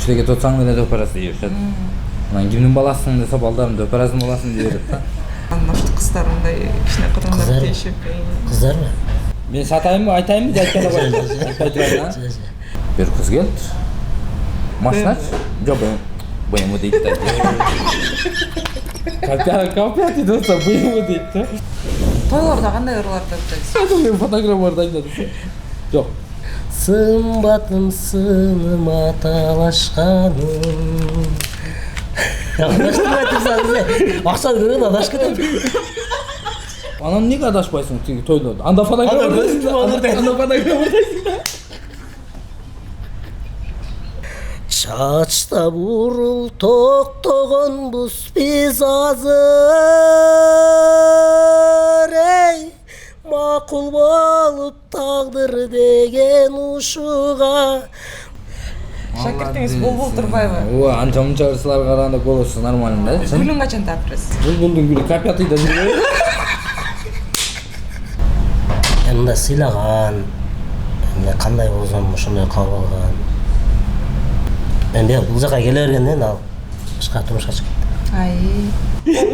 Кичилеге тотсаң эле операция дей беришет. Анан кимдин баласысың десе балдарым операция боласың дей берет да. Анан ошто кыздар мындай кичине кырындап тийишип. Кыздарбы? Мен сатайынбы, айтайынбы деп айткан койгон. Айтпай турайын. Бир кыз келди. Машинач? Жок, BMW дейт да. Капя дейт болсо BMW дейт да. Тойлордо кандай ырларды айтасыз? Мен фотографмарды айтадым. Жок. Сымбатым сыныма талашканым. Адаштырбай турсаңыз, акчаны көргөн адашып кетет. Анан эмнеге адашпайсың тиги тойдо? Анда фотографмырдайсың да. Анда фотографмырдайсың да. Чачта бурул токтогон буспиз азыр, эй, макул болуп тагдыр деген ушуга. Шакиртиңиз Булбул Турбаева. Ооба, анча мынча ырсыларга караганда голосу нормальный да. Гүлүн качан таптырасыз? Булбулдун гүлү капятыйда жүрбөйбү? Мында сыйлаган, эмне кандай болсом ошондой кабыл алган. Мен бул жака келе бергенден ал башка турмушка чыгып кетти. Ай.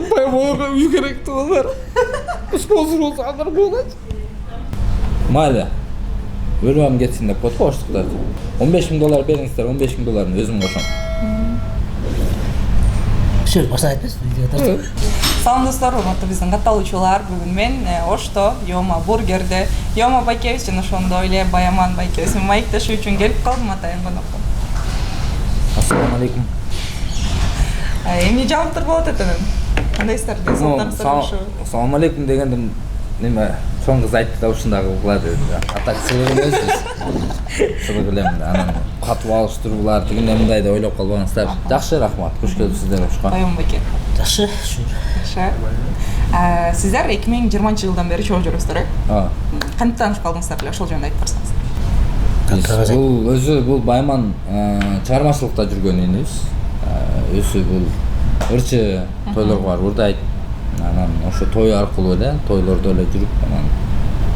Бай болго үй керек болар. Спонсор болсо андар болот. Майда. Өлөм кетсин деп коет коштуктар. $15,000 бериңиздер, $15,000 өзүм кошом. Шөл башта айтпайсыз видеода. Салам достор, урматтуу биздин катталуучулар. Бүгүн мен Ошто Йома бургерде Йома байкебиз жана ошондой эле Баяман байкебиз маектешүү үчүн келип калдым атайын конокко. Ассаламу алейкум. Эмне жаап болот этенин? Кандайсыздар? Ассаламу алейкум дегенде неме чоң кыз айтты да ушундай кылгыла деди. Атак сыйлык эмес биз. Сыйлык элем да. Анан катып алыштыруулар тигине мындай деп ойлоп калбаңыздар. Жакшы, рахмат. Куш келипсиздер ошко. Баяман байке. Жакшы, шүр. Сиздер 2020-жылдан бери чогуу жүрөсүздөр, э? Кантип таанышып калдыңыздар эле, ошол жөнүндө айтып барсаңыз. Бул өзү бул Баяман чыгармачылыкта жүргөн инибиз. Өзү бул ырчы тойлорго барып ырдайт. Анан ошо той аркылуу эле тойлордо эле жүрүп, анан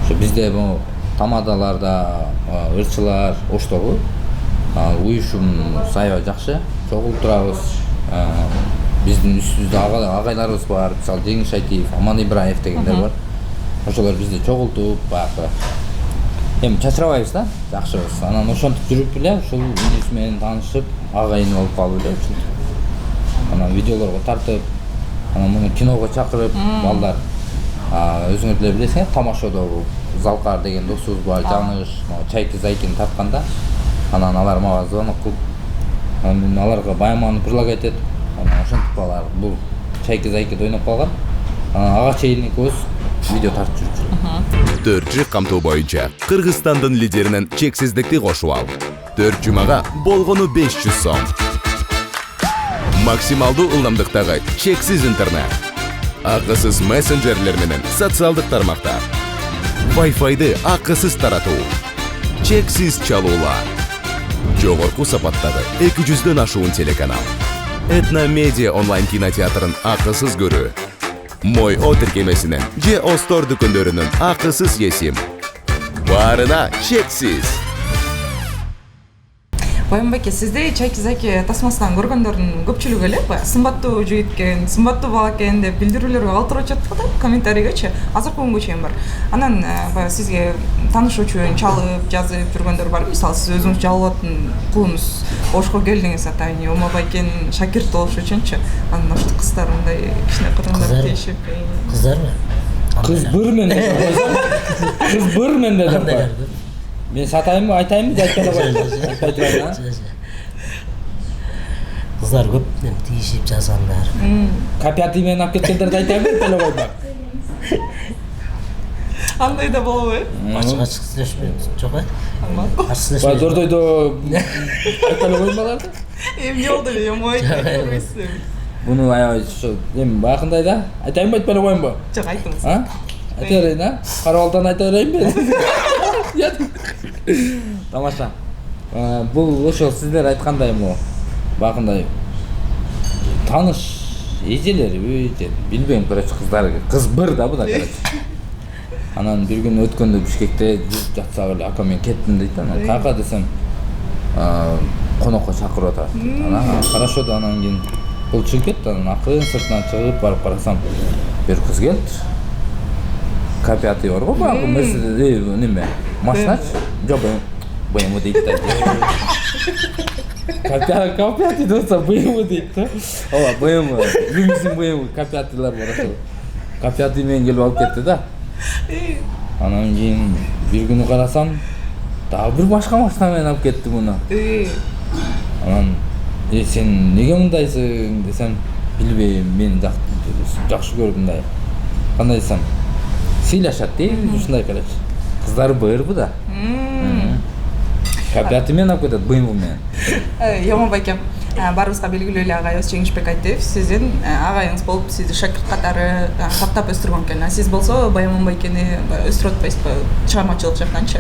ошо бизде бу тамадаларда ырчылар Оштобу уюшум аябай жакшы чогулуп турабыз. Биздин үстүбүздө агайларыбыз бар, мисалы Жеңиш Айтиев, Аман Ибраев дегендер бар. Ошолор бизди чогултуп, баягы эми чачырабайбыз да, жакшыбыз. Анан ошентип жүрүп эле ушул инис менен таанышып, агайын болуп калып эле ушинтип. Анан видеолорго тартып, анан муну киного чакырып, балдар өзүңөр деле билесиңер, тамашодо Залкар деген досубуз бар, Жаныш, Чайки Зайкини тартканда, анан алар мага звонок кылып, анан аларга Баяманды предлагать этип, анан ошентип алар бул Чайки Зайкиде ойноп калган. Анан ага чейин экөөбүз видео тартып жүрүп. 4 камтуу боюнча Кыргызстандын лидеринен чексиздикти кошуп ал. 4 жумага болгону 500 сом. Максималдуу ылдамдыктагы чексиз интернет. Акысыз мессенджерлер менен социалдык тармактар. Wi-Fi'ды акысыз таратуу. Чексиз чалуулар. Жогорку сапаттагы 200дөн ашуун телеканал. Этно Медиа онлайн кинотеатрын акысыз көрүү. Мой О тиркемесинен же Остор дүкөндөрүнүн акысыз есим. Баарына чексиз. Баяман байке, сизди Чайки Зайки тасмасынан көргөндөрдүн көпчүлүгү эле сымбаттуу жигит экен, сымбаттуу бала экен деп билдирүүлөр калтырып жатат да, комментарийгечи. Азыркы күнгө чейин бар. Анан баягы сизге тааныш үчүн чалып, жазып жүргөндөр бар. Мисалы сиз өзүңүз жалып аттын кулумуз Ошко келдиңиз атайын Йома байкенин шакирти болуш үчүнчү. Анан ошто кыздар мындай кичине кырындап тийишип. Кыздарбы? Кыз быр мен дедим. Кыз быр мен дедим. Мен сатайынбы, айтайынбы деп айткан койгон. Айтпай турайын. Кыздар көп тийишип жазгандар. Капяты менен алып кеткендерди айтайынбы деп эле койдум. Андай да болобу, э? Ачык сүйлөшпөйбүз. Жок, э? Ачык Бай сүйлөшпөйбүз. дордойдо айта эле коймалар да. Эмне болду эле, Йома байке? Буну аябай ошо эми баягындай да. Айтайынбы, айтпай эле коеюнбу? Жок, айтыңыз. Айта берейин, а? Карабалдан айта берейинби? Тамаша. Бул ошо сиздер айткандай баягындай тааныш эжелериби же билбейм, короче, кыздар, кыз быр да бу да, короче. Анан бир күн өткөндө Бишкекте жүрүп жатсак эле ака мен кеттим дейт. Анан каяка десем, конокко чакырып атат. Анан хорошо да анан кийин бул чыгып кетти. Анан акырын сыртынан чыгып барып карасам, бир кыз келди. Капиаты бар го, баягы Мерседес неме? Машинач? Жок, BMW дейт да. Капиаты болсо BMW дейт да. Ооба, BMW, лимузин BMW, капиатылар бар ошол. Капиаты менен келип алып кетти да. Анан кийин бир күнү карасам, дагы бир башка машина менен алып кетти муну. Анан сен неге мындайсың десем, билбейм, мен жакшы көрүп мындай. Кандай десем, сыйлашат дейм, ушундай короче. Кыздары бырбы да. Капиаты менен алып кетет, BMW менен. Йомон байкем, баарыбызга белгилүү эле агайыбыз Жеңишбек Айтеев сиздин агайыңыз болуп, сизди шакирт катары каттап өстүргөн экен. Сиз болсо Баймон байкени өстүрүп атпайсызбы чыгармачылык жактанчы?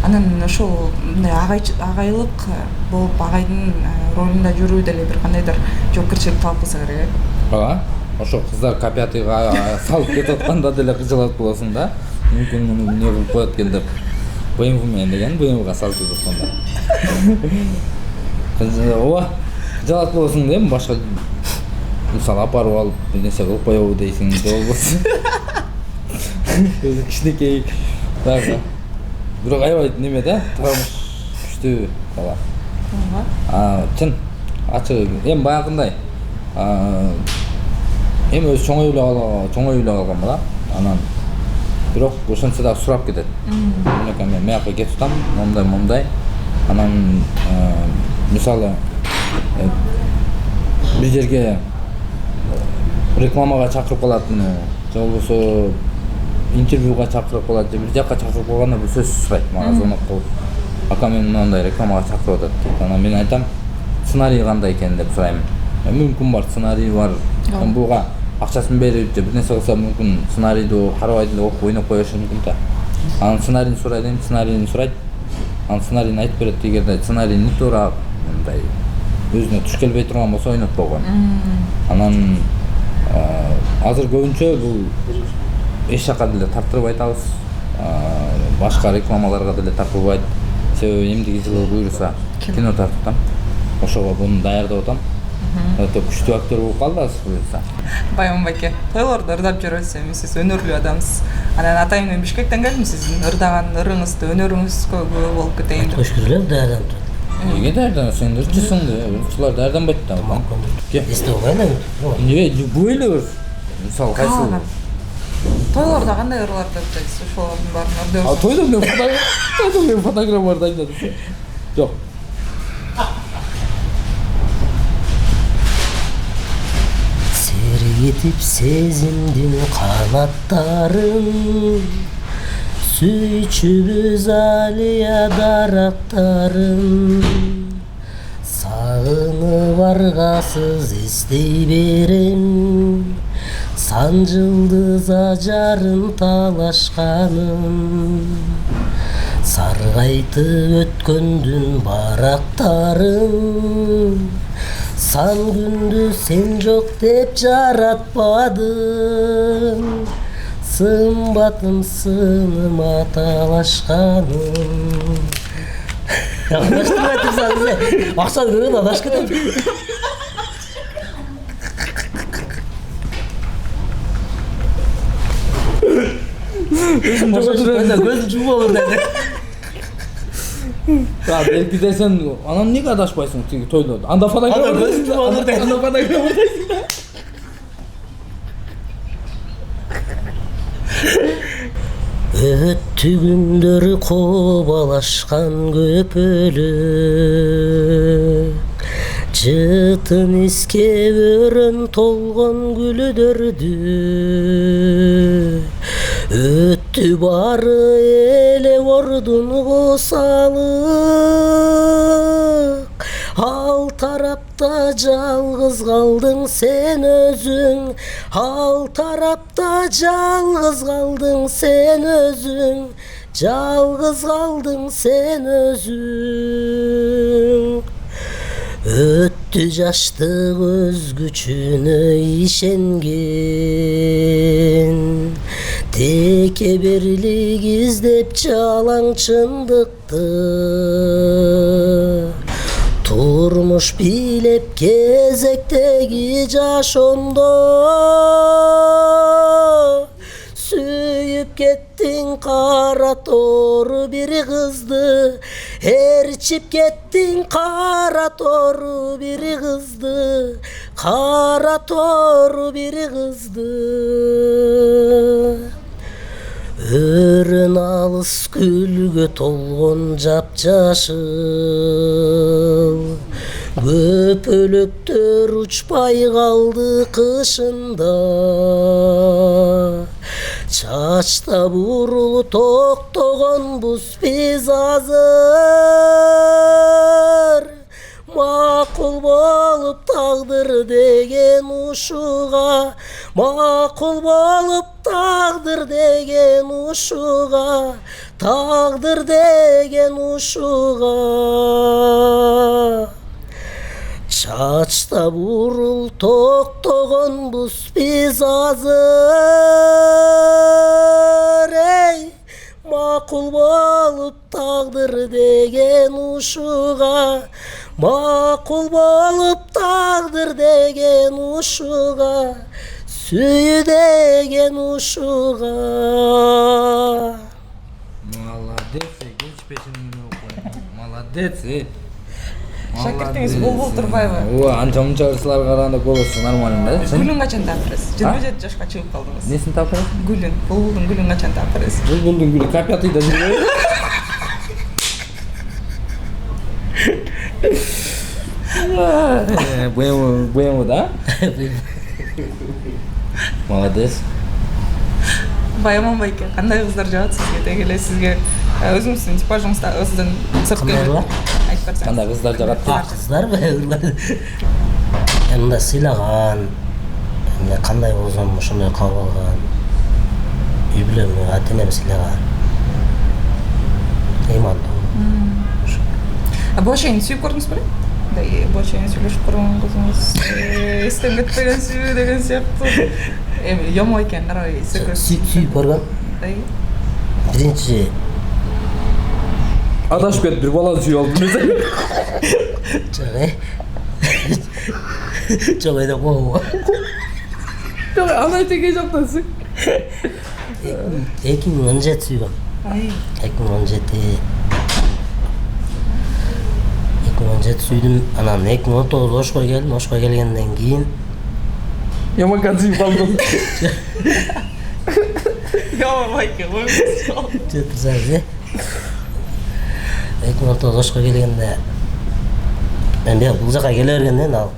Анан ошол мындай агайлык болуп агайдын ролунда жүрүү деле бир кандайдыр жоопкерчилик талап кылса керек. Ооба. Ошо кыздар капиатыга салып кетип атканда деле кыжалат болосуң да. Мүмкүн муну эмне кылып коет экен деп BMW менен деген BMW-га салып атканда. Ооба. Кыжалат болосуң дейм, башка мисалы апарып алып бир нерсе кылып коебу дейсиң, же болбосо. Өзү кичинекей дагы. Бирок аябай неме да, тормуш күчтүү бала. Чын ачык. Эми баягындай. Эми өзү чоң үйлө калган бала. Анан бирок ошентсе дагы сурап кетет. Мен маяка кетип атам, момундай. Анан мисалы бир жерге рекламага чакырып калат, же болбосо интервьюга чакырып калат, же бир жакка чакырып калганда бир сөз сурайт. Мага звонок кылып, ака мен мындай рекламага чакырып атат дейт. Анан мен айтам, сценарий кандай экен деп сурайм. Мүмкүн бар, сценарий бар. Буга акчасын берип же бир нерсе кылса мүмкүн сценарийди карабай деле окуп ойноп коюшу мүмкүн да. Анан сценарийни сурайт. Анан сценарийни айтып берет. Эгерде сценарийни туура мындай өзүнө туш келбей турган болсо ойнотпогон. Анан азыр көбүнчө бул эч жака деле тартырбай атабыз. Башка рекламаларга деле тартылбайт. Себеби эмдиги жылы буюрса кино тартып атам. Ошого буну даярдап атам. Өтө күчтүү актер болуп калды азыр буюрса. Баймон байке, тойлордо ырдап жүрөсүз, эми сиз өнөрлүү адамсыз. Анан атайын мен Бишкектен келдим, сиздин ырдаган ырыңызды, өнөрүңүзгө күбө болуп кетейин деп. Кош күрөлөм даярданып турат. Неге даярдан? Сен ырчысың да, ырчылар даярданбайт да. Эсте болбайбы? Эмне, любой эле ыр. Мисалы кайсы? Тойлордо кандай ырларды айтасыз? Ошолордун баарын А өрдөңүз. тойдо мен фотографмарды айтат. Жок. Сергетип сезимдин канаттарын, сүйчүбүз алия дарактарын. Сагынып аргасыз эстей берем, сан жылдыз ажарын талашканын. Саргайтып өткөндүн барактарын, сан күндү сен жок деп жаратпадым. Сымбатым сыныма талашканым. Адаштырбай турсаңыз, акчаны көргөндө адашып кетем. Көзүн жумуп алырдай. Белки десен, анан неге адашпайсың тиги тойдо? Анда фотограф көзүн жумуп алырдай. Анда фотограф ордайсың да. Өттү күндөр кобалашкан көпөлөк, жытын иске өрөн толгон гүлдөрдү. Өттү бары эле ордун косалык, ал тарапта жалгыз калдың сен өзүң, ал тарапта жалгыз калдың сен өзүң, жалгыз калдың сен өзүң. Өттү жаштык өз күчүнө ишенген, текеберлик издеп жалаң чындыкты. Турмуш билеп кезектеги жашоомдо сүйүп кеттиң кара тору бир кызды, ээрчип кеттиң кара тору бир кызды, кара тору бир кызды. Өрөн алыс гүлгө толгон жапжашыл, көпөлөктөр учпай калды кышында. Чачта бурулу токтогон буз пейзажыр, макул болуп тагдыр деген ушуга, макул болуп тагдыр деген ушуга, тагдыр деген ушуга. Чачта бурул токтогон буз пейзажыр, эй, макул болуп тагдыр деген ушуга, макул болуп тагдыр деген ушуга, сүй деген ушуга. Молодец, гүлч пешиңине окуйм. Молодец. Шакиртиңиз Булбул Турбаева. Анча мынча ырсыларга караганда голосу нормально да. Гүлүн качан таптырасыз? 27 жашка чыгып калдыңыз. Несин таптырасыз? Гүлүн, Булбулдун гүлүн качан таптырасыз? Булбулдун гүлү капятыйда жүрбөйбү? Буему, да? Молодец. Баяман байке, кандай кыздар жагат сизге? Деги эле сизге өзүңүздүн типажыңыздагы кыздын сырткы Кандайлар? айтып берсеңиз. Кандай кыздар жагат? Кыздарбы? Мындай сыйлаган, кандай болсом ошондой кабыл алган. Үй бүлөм, ата-энем сыйлаган. Ыймандуу. Бул чейин сүйүп көрдүңүз беле? Бул чейин сүйлөшүп көргөн кызыңыз эстен кетпеген сүйүү деген сыяктуу. Эми йомо экен, карабай, Сүйүп көргөн. Биринчи Адашып кетип бир баланы сүйүп алдым десең. Жок эде болбойбу. Жок, аны теге жактансың. 2017 сүйгөм. 2017 сүйдүм, анан 2019 Ошко келдим. Ошко келгенден кийин Ямакан сүйүп калдым. Йомо байке, Жетирсеңиз, 2019 Ошко келгенде мен бул жака келе бергенден ал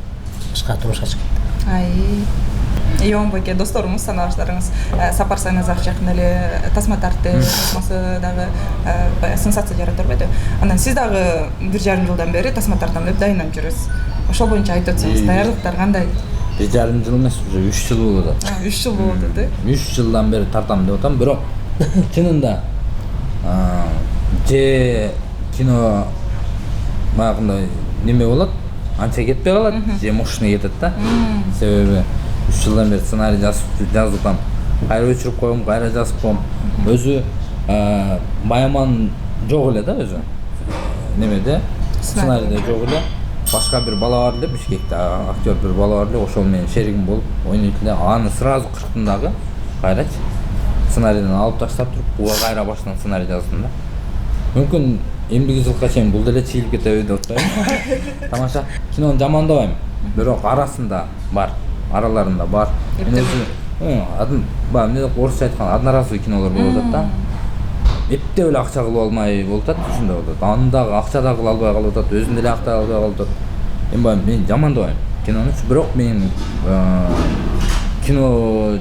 башка турмушка чыгып кеттим. Йомо байке, досторуңуз, санаштарыңыз Сапар Сайназаров жакында эле тасма тартты, тасмасы дагы баягы сенсация жарата бербеди. Анан сиз дагы 1,5 жылдан бери тасма тартам деп дайындап жүрөсүз. Ошол боюнча айтып өтсөңүз, даярдыктар кандай? 1,5 жыл эмес, уже 3 жыл болуп атат. 3 жыл болуп атат, 3 жылдан бери тартам деп атам, бирок чынында же кино баягындай неме болот, анча кетпей калат, же мощный кетет да. Себеби 3 жылдан бери сценарий жазып атам. Кайра өчүрүп коем, кайра жазып коем. Өзү Баяман жок эле да өзү. Немеде сценарийде жок эле. Башка бир бала бар эле, Бишкекте актер бир бала бар эле, ошол менен шеригим болуп ойнойт эле. Аны сразу кырктым дагы. Кайрачы. Сценарийден алып таштап туруп, буга кайра баштан сценарий жаздым да. Мүмкүн эмдиги жылга чейин бул деле чийилип кетеби деп атпайм. Тамаша. Кинону жамандабайм. Бирок арасында бар, араларында бар. Эмне орусча айтканда одноразовый кинолор болуп атат да. Эптеп эле акча кылып алмай болуп атат, ушундай болуп атат. Аны дагы акча да кыла албай калып атат, өзүн деле актай албай калып атат. Эми баягы мен жамандабайм кинонучу, бирок мен кино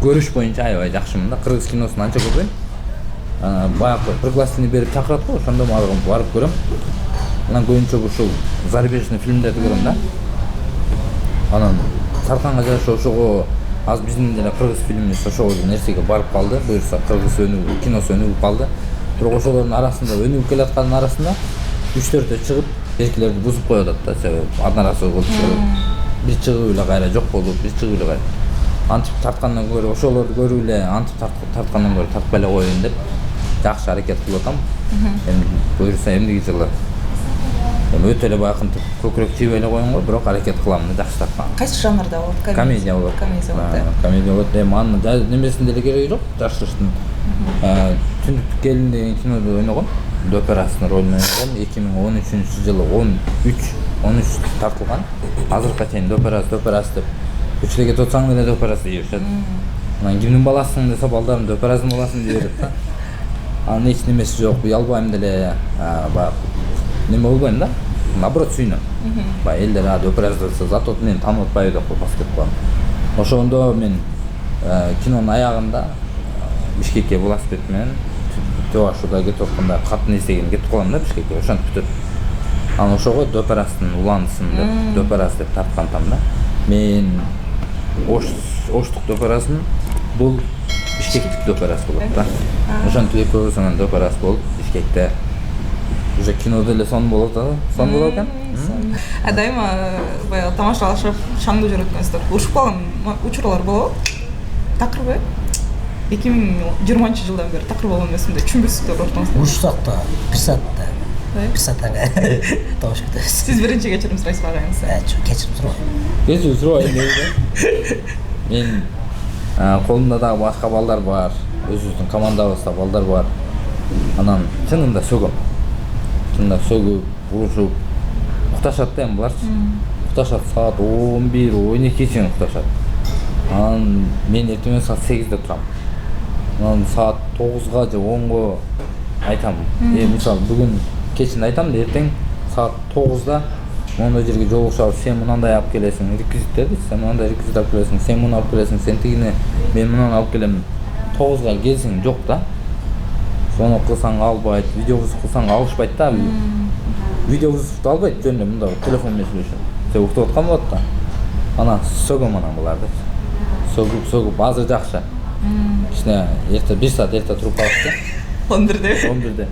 көрүш боюнча аябай жакшымын да. Кыргыз киносун анча көрбөйм. Баягы приглашение берип чакырат го, ошондо барып көрөм. Анан көбүнчө ушул зарубежный фильмдерди көрөм да. Анан Сарканга жараша ошого аз биздин деле кыргыз фильмибиз ошол нерсеге барып калды. Буюрса кыргыз киносу өнүгүп калды. Бирок ошолордун арасында өнүгүп келаткандын арасында 3-4 чыгып, эркилерди бузуп коюп атат да. Себеби одноразовый болуп чыгып, бир чыгып эле кайра жок болуп, бир чыгып эле кайра. Антип тарткандан көрө, ошолорду көрүп эле антип тарткандан көрө тартпай эле коеюн деп жакшы аракет кылып атам. Эми буюрса эмдиги жылы Эми өтө эле байкынтып көкүрөк тийбей эле коюм го, бирок аракет кылам да жакшы тарткан. Кайсы жанрда болот? Комедия болот. Комедия болот. Комедия болот. Эми анын немесинде деле кереги жок. Жашырыштын Түндүк келин деген кинодо ойногом. Операсынын ролун ойногом. 2013-жылы 13 тартылган. Азыркыга чейин операсы деп көчүдө кетип отсаң деле операсы дей беришет. Анан кимдин баласысың десе балдарым операсынын баласын дей берет да. Анын эч немеси жок. Уялбайм деле, баягы неме болбойм да. Наоборот сүйүнөм. Баягы элдер операция зато мени таанып атпайбы деп басып кетип калам. Ошондо мен кинонун аягында Бишкекке велосипед менен Чувашияда кетип атканда катын эстеген кетип калам да Бишкекке. Ошентип бүтөт. Анан ошого операсынын уландысын деп операсы деп тарткантам да. Мен Оштук операсын бул Бишкектик операсы болот да. Ошентип экөөбүзүнүн операсы болуп Бишкекте уже кинодо эле сон болот да. Сон болот экен. Дайыма баягы тамашалашып, шаңдуу жүрөткөнсүздөр. Урушуп калган учурлар болобу? Такырбы? 2020-жылдан бери такыр болгон эмесимде түшүнбөйсүздөр ортоңузда. Урушсак да 1 саатта. 1 сааттан табыш кетебиз. Сиз биринчи кечирим сурайсыз агайыңыз. Кечирип сурабайм. Кечирип сурабайм дейм. Мен колумда дагы башка балдар бар. Өзүбүздүн командабызда балдар бар. Анан чынында сөгөм. Чынында сөгүп, урушуп укташат да эми буларчы. Укташат саат 11-12 чейин укташат. Анан мен эртең саат 8-де турам. Анан саат 9-га же 10-го айтам. Мисалы бүгүн кечинде айтам да эртең саат 9-да мондой жерге жолугушабыз, сен мынандай алып келесиң, реквизиттер дейт, сен мынандай реквизит алып келесиң, сен муну алып келесиң, сен тигини, мен мунун алып келем. 9-га келсең жок да. Сону кылсаң албайт, видеовузук кылсаң алышпайт да. Видеовузукту албайт, жөн эле мында телефон менен сүйлөшөм. Сен уктап аткан болот да. Анан сөгөм анан буларды. Сөгүп азыр жакшы. Кичине эрте 1 саат эрте туруп калышты. 11-де.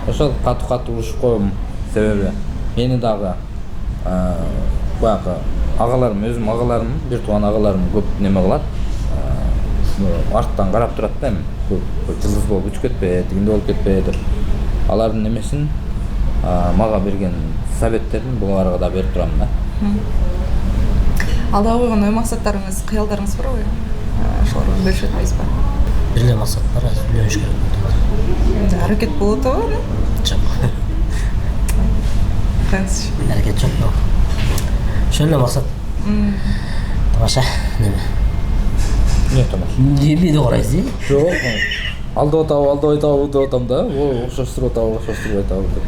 Ошол катуу урушуп коем. Себеби мени дагы баягы агаларым, өзүм агаларым, бир тууган агаларым көп неме кылат. Арттан карап турат да эми. Көп жылдыз болуп үчүп кетпе, тигинде болуп кетпе деп. Алардын немесин мага берген советтерин буларга да берип турам да. Алдыга койгон ой максаттарыңыз, кыялдарыңыз барбы? Ошолорду бөлүшөт атпайсызбы? Бир эле максат бар, үйлөнүш керек болот. Аракет болот абы? Жок. Кантип? Аракет жок. Ошол эле максат. Тамаша, неме? Не тамаша? Видео карайсыз? Жок. Алдабай табы деп атам да. Окшоштуруп атабы деп.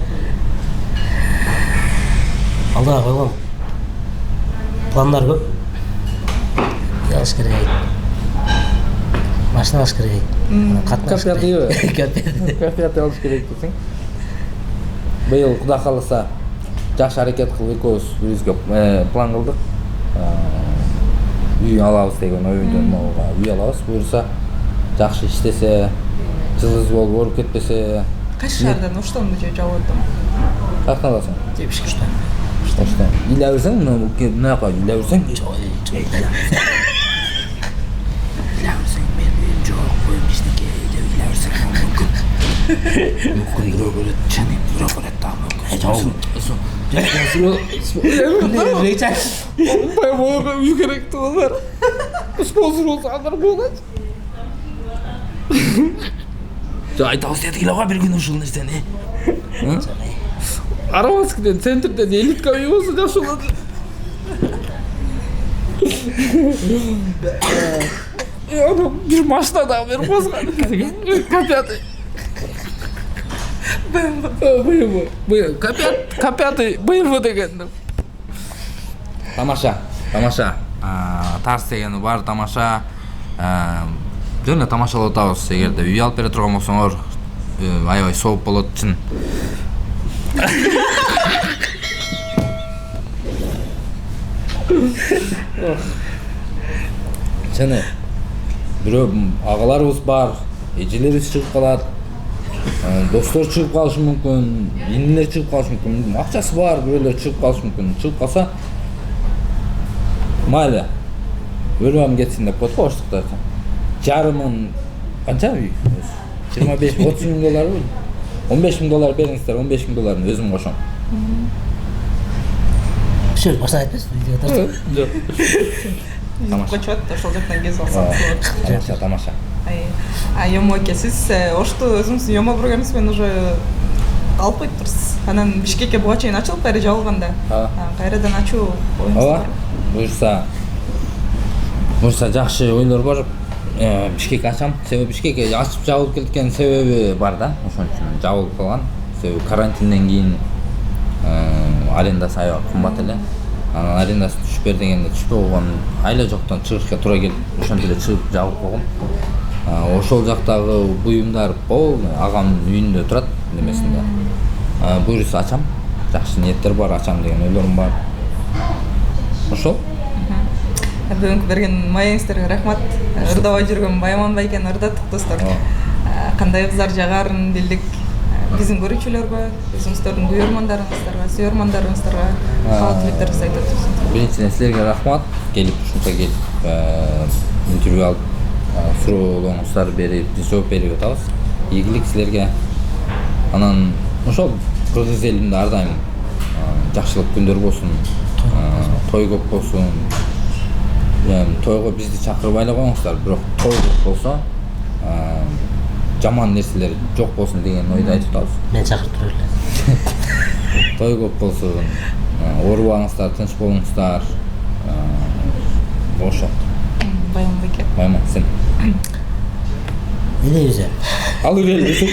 Алдыга койгон пландар көп. Алыш керек. Машина алыш керек. Капят алыш керек десең. Быйыл Кудай кааласа жакшы аракет кылып экөөбүз бирибизге план кылдык. Үй алабыз деген оюндон үй алабыз. Буюрса жакшы иштесе, жылдыз болуп ооруп кетпесе. Кайсы шаардан, Оштонбу же Жабоддонбу? Каяктан аласың? Бишкектен. Оштон. Иле берсең, мына жака иле берсең. Үй керек туалар. Спонсор болса андар болот. Айтабыз дедик эле го бир күн ушул нерсени. Арабаскиден центрден элитка үй болсо жакшы болот. Аны бир машина да берип койсоң. Капят. Капяты БМВ деген. Тамаша. Тарс дегени бар тамаша. Жөн эле тамашалап атабыз. Эгерде үй алып бере турган болсоңор, аябай сооп болот чын. Чыны. Бирөө агаларыбыз бар, эжелерибиз чыгып калат. Достор чыгып калышы мүмкүн, инилер чыгып калышы мүмкүн, акчасы бар бирөөлөр чыгып калышы мүмкүн. Чыгып калса майли. Өлөм кетсин деп коет го Оштукта. Жарымын канча үй? 25-30 миң доллар. $15 000 бериңиздер, $15 000 өзүм кошом. Шөл башынан айтпайсыз видео тартып. Жок. Тамаша. Чат ошол жактан кезип алсак болот. Тамаша. Йомо эке, сиз Ошту өзүңүз Йомо бургеринизбен уже алып коюптурсуз. Анан Бишкекке буга чейин ачылып кайра жабылганда. Кайрадан ачуу оюңуз Ооба. бар. Буюрса жакшы ойлор бар. Бишкек ачам. Себеби Бишкекке ачып жабылып кеткен себеби бар да. Ошон үчүн жабылып калган. Себеби карантинден кийин арендасы аябай кымбат эле. Анан арендасы түшүп бер дегенде түшпөй калган, айла жоктон чыгышка туура келип, ошентип эле чыгып жабылып койгом. Ошол жактагы буюмдар полный агамдын үйүндө турат, немесинде. Буюрса ачам. Жакшы ниеттер бар, ачам деген ойлорум бар. Ошол. Бүгүнкү берген маегиңиздерге рахмат. Ырдабай жүргөн Байман байкени ырдаттык достор. Кандай кыздар жагарын билдик. Биздин көрүүчүлөргө, өзүңүздөрдүн күйөрмандарыңыздарга, сүйөрмандарыңыздарга каалуу тилектерибизди айтып өтөсүңүз. Биринчиден силерге рахмат. Келип ушунча келип интервью алып, суроолоруңуздар берип, биз жооп берип атабыз. Ийгилик силерге. Анан ошол кыргыз элинде ар дайым жакшылык күндөр болсун, той көп болсун. Тойго бизди чакырбай эле коюңуздар, бирок той көп болсо, жаман нерселер жок болсун деген ойду айтып атабыз. Мен чакыртып эле. Той көп болсун, оорубаңыздар, тынч болуңуздар. Ошо. Байман байке. Байман, сен. Не дейбиз? Алып кел десең.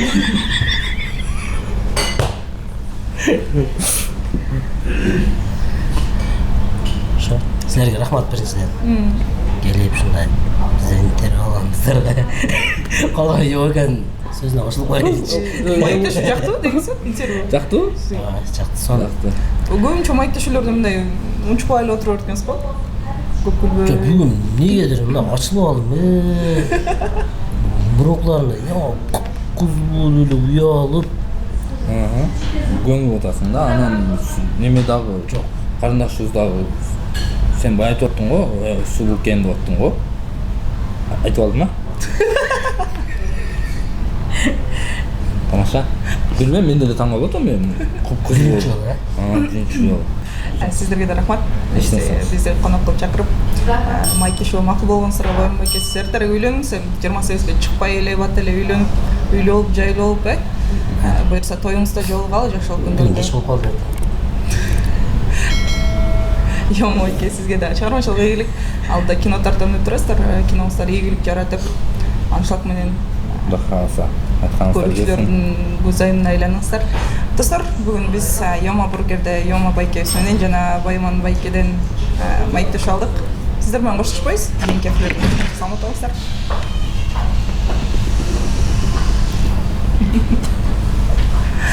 Ошо. Силерге рахмат биринчиден. Келип ушундай бизден интервью алганыңыздарга. Калган жок экен сөзүнө кошулуп коеюнчу. Маек төшү жактыбы дегенсиз интервью? Жактыбы? Жакты сонун. Көбүнчө маек төшүүлөрдө мындай унчукпай эле отура берет экенсиз го? Көп күлбөй. Жок, бүгүн эмнегедир мына ачылып алдым. Бурокларына кузгун эле уялып. Көңүл атасың да, анан неме дагы жок. Карындашыбыз дагы сен бай айтып аттың го, сулуу экен деп аттың го. Айтып алдым ма? Тамаша. Билбейм, мен деле таң калып атам мен. Кып-кызыл болду. Биринчи жолу. Сиздерге да рахмат. Бизди конок кылып чакырып, майке шоу макул болгонсуздарга Байман байке, сиз эртерээк үйлөнүңүз, 28-ге чыкпай эле бат эле үйлөнүп, үйлүү болуп, жайлуу болуп, буюрса тоюңузда жолугалы, жакшылык күндөрдө. Кеш болуп калды. Йомо байке, сизге да чыгармачылык ийгилик. Алда кино тартып турасыздар, киноңуздар ийгилик жаратып, анчалык менен Кудай кааласа, айтканыңыздар келсин. көрүүчүлөрдүн көзайымына айланыңыздар. Достор, бүгүн биз Йомо бургерде Йомо байке менен жана Байман байкеден маек төшүп алдык. Сиздер менен коштошпойбуз. Кийинки эфирлерде саламат болуңуздар.